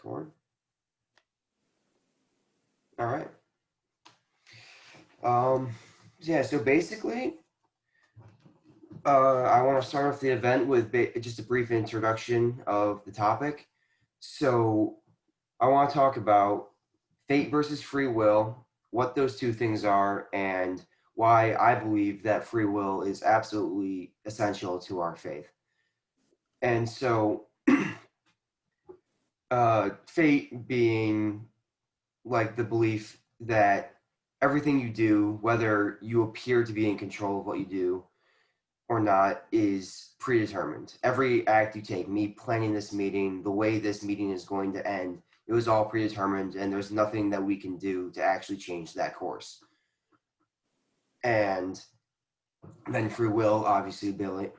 record. All right. Yeah, so basically, I want to start off the event with just a brief introduction of the topic. So, I want to talk about fate versus free will, what those two things are, and why I believe that free will is absolutely essential to our faith. And so, fate being like the belief that everything you do, whether you appear to be in control of what you do or not, is predetermined. Every act you take, me planning this meeting, the way this meeting is going to end, it was all predetermined, and there's nothing that we can do to actually change that course. And then free will, obviously,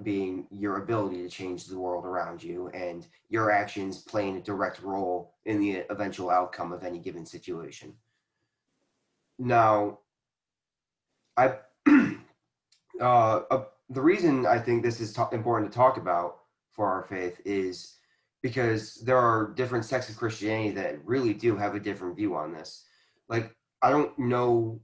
being your ability to change the world around you and your actions playing a direct role in the eventual outcome of any given situation. Now, I the reason I think this is important to talk about for our faith is because there are different sects of Christianity that really do have a different view on this. Like, I don't know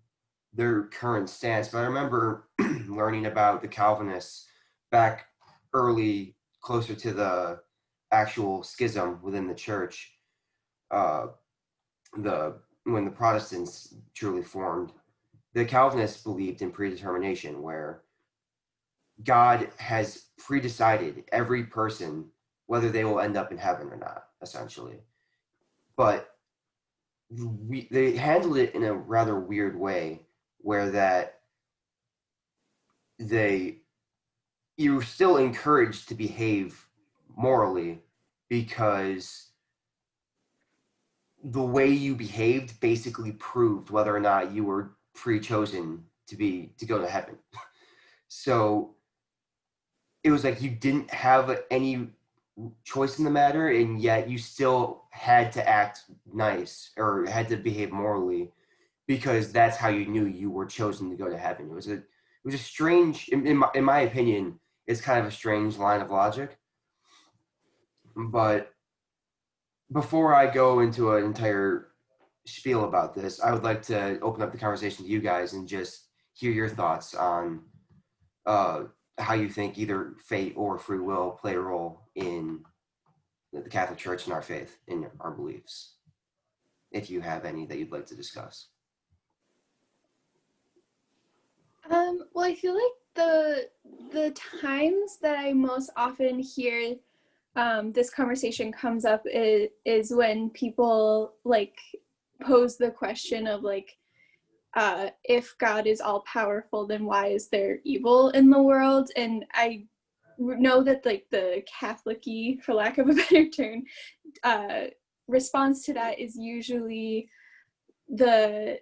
their current stance, but I remember learning about the Calvinists back early, closer to the actual schism within the church, uh, the when the Protestants truly formed. The Calvinists believed in predetermination, where God has predecided every person whether they will end up in heaven or not, essentially. But they handled it in a rather weird way, where that you're still encouraged to behave morally, because the way you behaved basically proved whether or not you were pre-chosen to go to heaven. So it was like you didn't have any choice in the matter, and yet you still had to act nice or had to behave morally, because that's how you knew you were chosen to go to heaven. It was a strange, in my opinion, it's kind of a strange line of logic. But before I go into an entire spiel about this, I would like to open up the conversation to you guys and just hear your thoughts on uh, how you think either fate or free will play a role in the Catholic Church and our faith, in our beliefs, if you have any that you'd like to discuss. Well, I feel like the times that I most often hear this conversation comes up is when people like pose the question of like, if God is all powerful, then why is there evil in the world? And I know that like the Catholic-y, for lack of a better term, response to that is usually the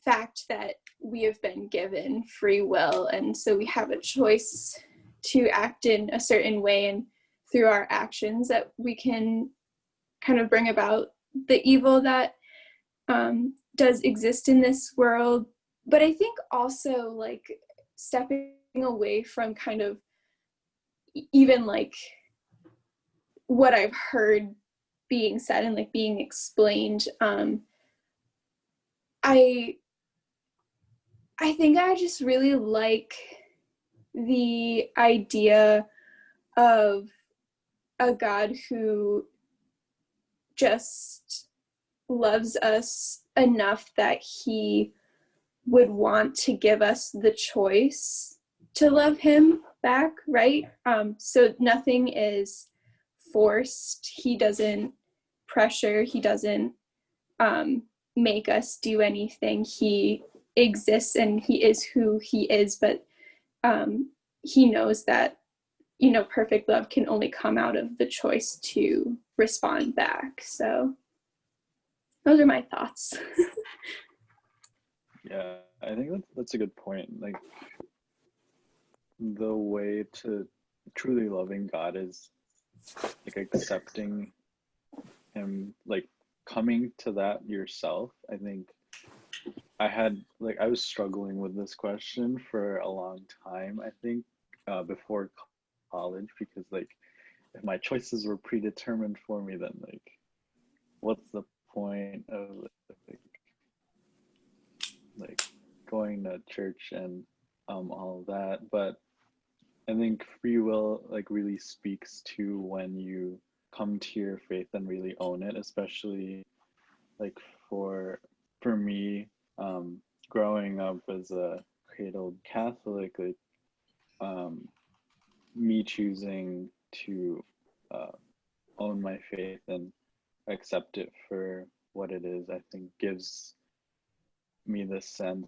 fact that we have been given free will, and so we have a choice to act in a certain way, and through our actions that we can kind of bring about the evil that does exist in this world. But I think also like stepping away from kind of even like what I've heard being said and like being explained, I think I just really like the idea of a God who just loves us enough that he would want to give us the choice to love him back, right? So nothing is forced. He doesn't pressure. He doesn't make us do anything. He exists and he is who he is, but he knows that, you know, perfect love can only come out of the choice to respond back. So those are my thoughts. Yeah, I think that's a good point. Like, the way to truly loving God is like accepting him, like coming to that yourself. I think I was struggling with this question for a long time, I think, before college, because like if my choices were predetermined for me, then like church and all of that. But I think free will like really speaks to when you come to your faith and really own it, especially like for for me, growing up as a cradled Catholic, like um, me choosing to uh, own my faith and accept it for what it is, I think gives me this sense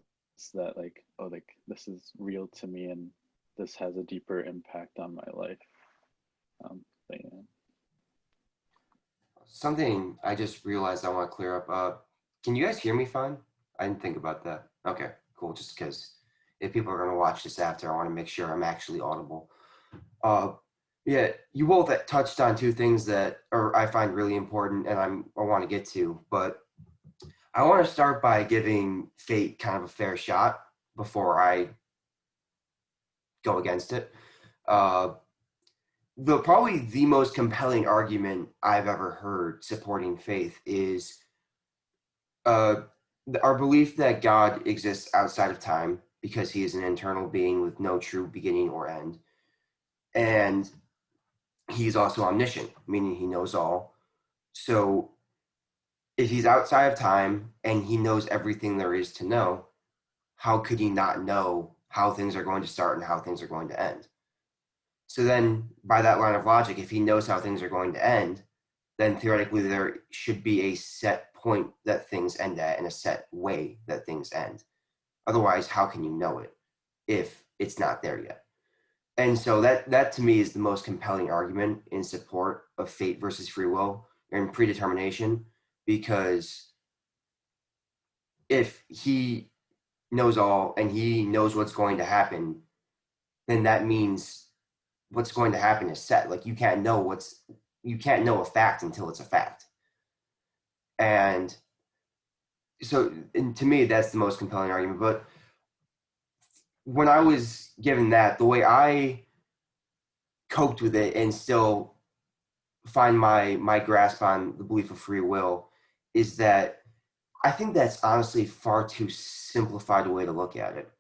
that like, oh, like this is real to me and this has a deeper impact on my life. But yeah. Something I just realized I want to clear up. Can you guys hear me fine? I didn't think about that. Okay, cool. Just because if people are going to watch this after, I want to make sure I'm actually audible. Uh, yeah, you both touched on two things that are I find really important, and I want to get to. But I want to start by giving fate kind of a fair shot before I go against it. Uh, probably the most compelling argument I've ever heard supporting faith is uh, our belief that God exists outside of time because he is an internal being with no true beginning or end. And he's also omniscient, meaning he knows all. So if he's outside of time and he knows everything there is to know, how could he not know how things are going to start and how things are going to end? So then, by that line of logic, if he knows how things are going to end, then theoretically there should be a set point that things end at and a set way that things end. Otherwise, how can you know it if it's not there yet? And so that to me is the most compelling argument in support of fate versus free will and predetermination, because if he knows all and he knows what's going to happen, then that means what's going to happen is set. Like you can't know a fact until it's a fact. And so and to me that's the most compelling argument. But when I was given that, the way I coped with it and still find my grasp on the belief of free will is that I think that's honestly far too simplified a way to look at it.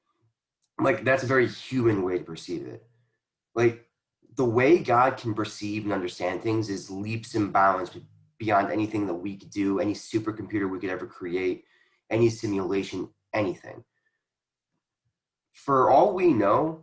Like that's a very human way to perceive it. Like the way God can perceive and understand things is leaps and bounds beyond anything that we could do, any supercomputer we could ever create, any simulation, anything. For all we know,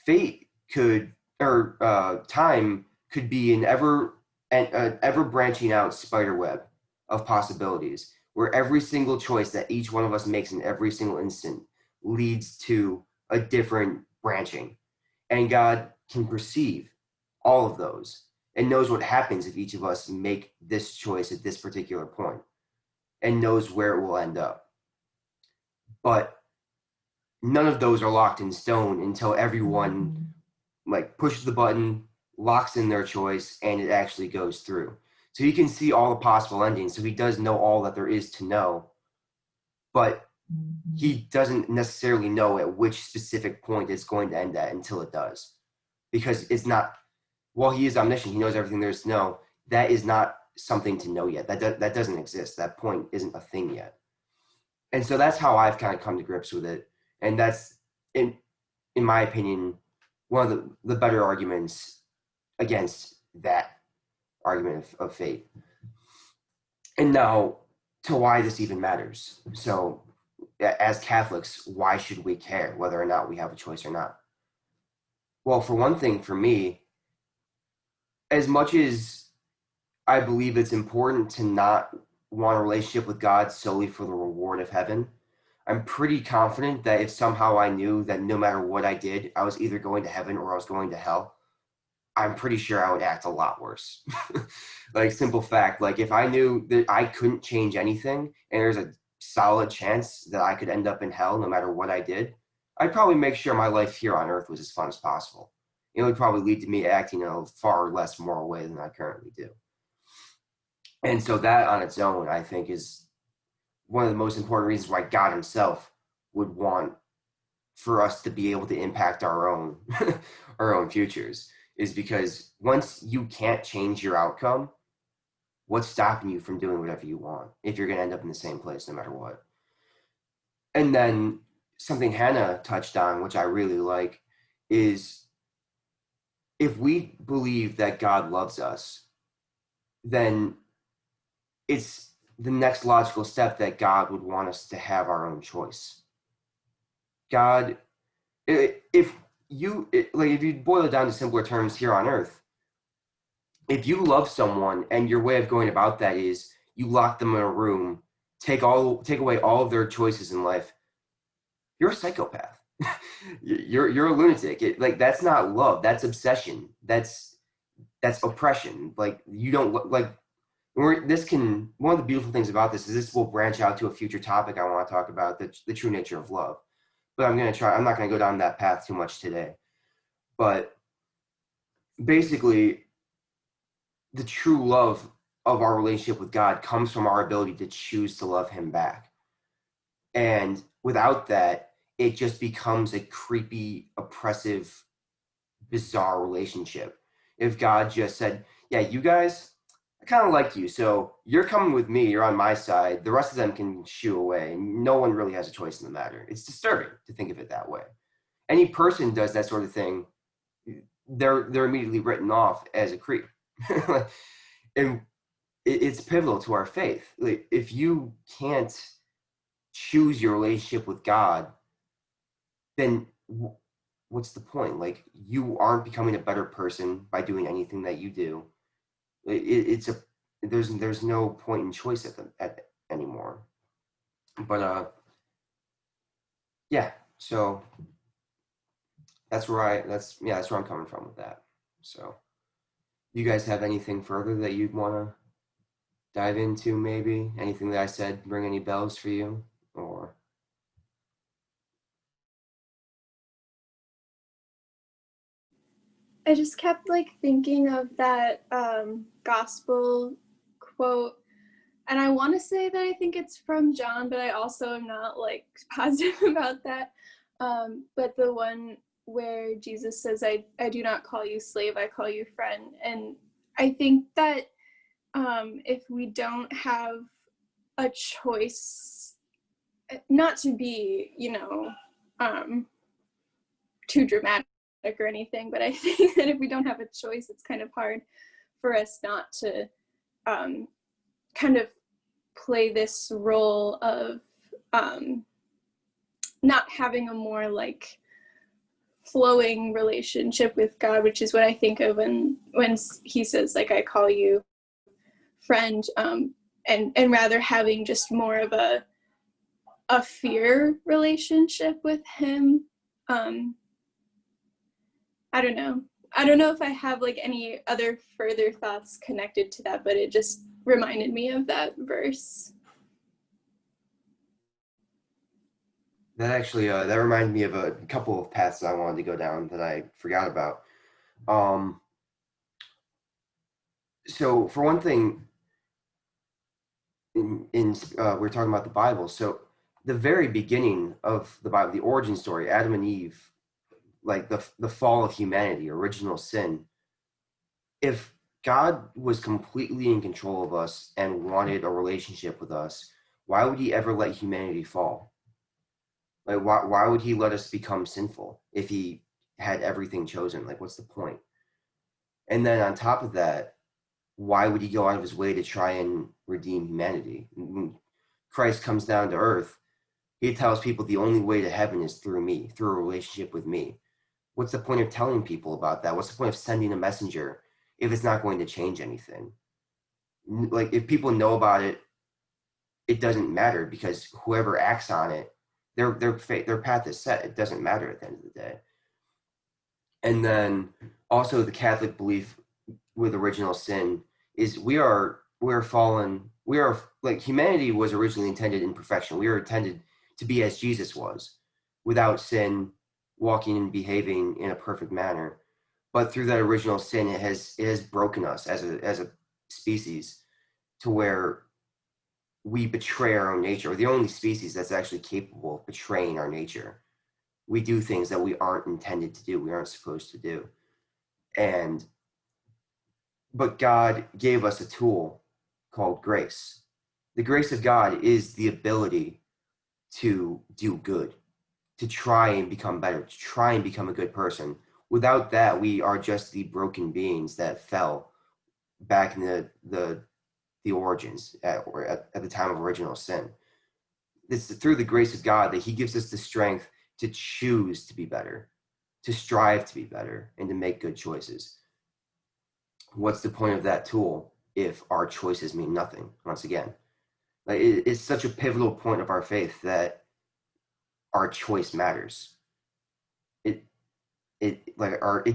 fate could or time could be an ever branching out spider web of possibilities where every single choice that each one of us makes in every single instant leads to a different branching, and God can perceive all of those and knows what happens if each of us make this choice at this particular point and knows where it will end up. But none of those are locked in stone until everyone like pushes the button, locks in their choice, and it actually goes through. So he can see all the possible endings. So he does know all that there is to know, but he doesn't necessarily know at which specific point it's going to end at until it does. Because it's not, while he is omniscient, he knows everything there is to know. That is not something to know yet. That doesn't exist. That point isn't a thing yet. And so that's how I've kind of come to grips with it. And that's, in my opinion, one of the better arguments against that argument of fate. And now to why this even matters. So as Catholics, why should we care whether or not we have a choice or not? Well, for one thing, for me, as much as I believe it's important to not want a relationship with God solely for the reward of heaven, I'm pretty confident that if somehow I knew that no matter what I did, I was either going to heaven or I was going to hell, I'm pretty sure I would act a lot worse. Like simple fact, like if I knew that I couldn't change anything and there's a solid chance that I could end up in hell no matter what I did, I'd probably make sure my life here on earth was as fun as possible. It would probably lead to me acting in a far less moral way than I currently do. And so that on its own, I think, is one of the most important reasons why God himself would want for us to be able to impact our own our own futures, is because once you can't change your outcome, what's stopping you from doing whatever you want if you're going to end up in the same place no matter what? And then something Hannah touched on, which I really like, is if we believe that God loves us, then it's the next logical step that God would want us to have our own choice. God, if if you boil it down to simpler terms here on earth, if you love someone and your way of going about that is you lock them in a room, take away all of their choices in life, you're a psychopath. You're a lunatic. Like that's not love. That's obsession. That's oppression. Like you don't like. This can one of the beautiful things about this is this will branch out to a future topic I want to talk about the true nature of love. But I'm not gonna go down that path too much today. But basically, the true love of our relationship with God comes from our ability to choose to love Him back. And without that, it just becomes a creepy, oppressive, bizarre relationship. If God just said, yeah, you guys, I kind of like you, so you're coming with me, you're on my side, the rest of them can shoo away, and no one really has a choice in the matter. It's disturbing to think of it that way. Any person does that sort of thing, they're immediately written off as a creep. And it's pivotal to our faith. Like, if you can't choose your relationship with God, then what's the point? Like, you aren't becoming a better person by doing anything that you do. It's a there's no point in choice at anymore. But yeah, so that's where I'm coming from with that. So, you guys have anything further that you'd want to dive into? Maybe anything that I said ring any bells for you, or I just kept like thinking of that gospel quote, and I want to say that I think it's from John, but I also am not like positive about that. But the one where Jesus says, I do not call you slave, I call you friend. And I think that if we don't have a choice, not to be, too dramatic or anything, but I think that if we don't have a choice, it's kind of hard for us not to kind of play this role of not having a more like flowing relationship with God, which is what I think of when he says like I call you friend, and rather having just more of a fear relationship with him. I don't know. I don't know if I have like any other further thoughts connected to that, but it just reminded me of that verse. that actually that reminded me of a couple of paths I wanted to go down that I forgot about. Um, so for one thing, in we're talking about the Bible. So the very beginning of the Bible, the origin story, Adam and Eve, like the fall of humanity, original sin. If God was completely in control of us and wanted a relationship with us, why would He ever let humanity fall? Like, why would He let us become sinful if He had everything chosen? Like, what's the point? And then on top of that, why would He go out of His way to try and redeem humanity? When Christ comes down to earth, He tells people the only way to heaven is through me, through a relationship with me. What's the point of telling people about that? What's the point of sending a messenger if it's not going to change anything? Like, if people know about it, it doesn't matter because whoever acts on it, their path is set. It doesn't matter at the end of the day. And then also the Catholic belief with original sin is we're fallen. We are like humanity was originally intended in perfection. We were intended to be as Jesus was, without sin, walking and behaving in a perfect manner. But through that original sin, it has broken us as a species to where we betray our own nature. We're the only species that's actually capable of betraying our nature. We do things that we aren't intended to do. We aren't supposed to do. And but God gave us a tool called grace. The grace of God is the ability to do good, to try and become better, to try and become a good person. Without that, we are just the broken beings that fell back in the origins at the time of original sin. It's through the grace of God that He gives us the strength to choose to be better, to strive to be better, and to make good choices. What's the point of that tool if our choices mean nothing? Once again, like it's such a pivotal point of our faith that our choice matters. It it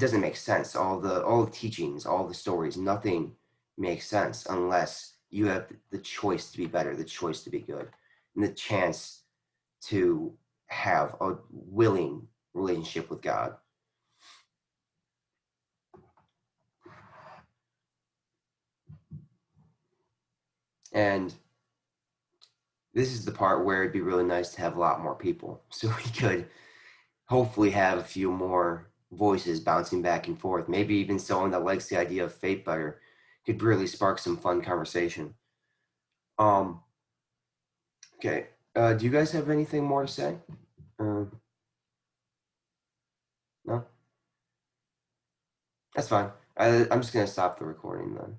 doesn't make sense. All the teachings, all the stories, nothing makes sense unless you have the choice to be better, the choice to be good, and the chance to have a willing relationship with God. And this is the part where it'd be really nice to have a lot more people so we could hopefully have a few more voices bouncing back and forth. Maybe even someone that likes the idea of fate better could really spark some fun conversation. Um, okay. Do you guys have anything more to say? Uh, no? That's fine. I'm just going to stop the recording then.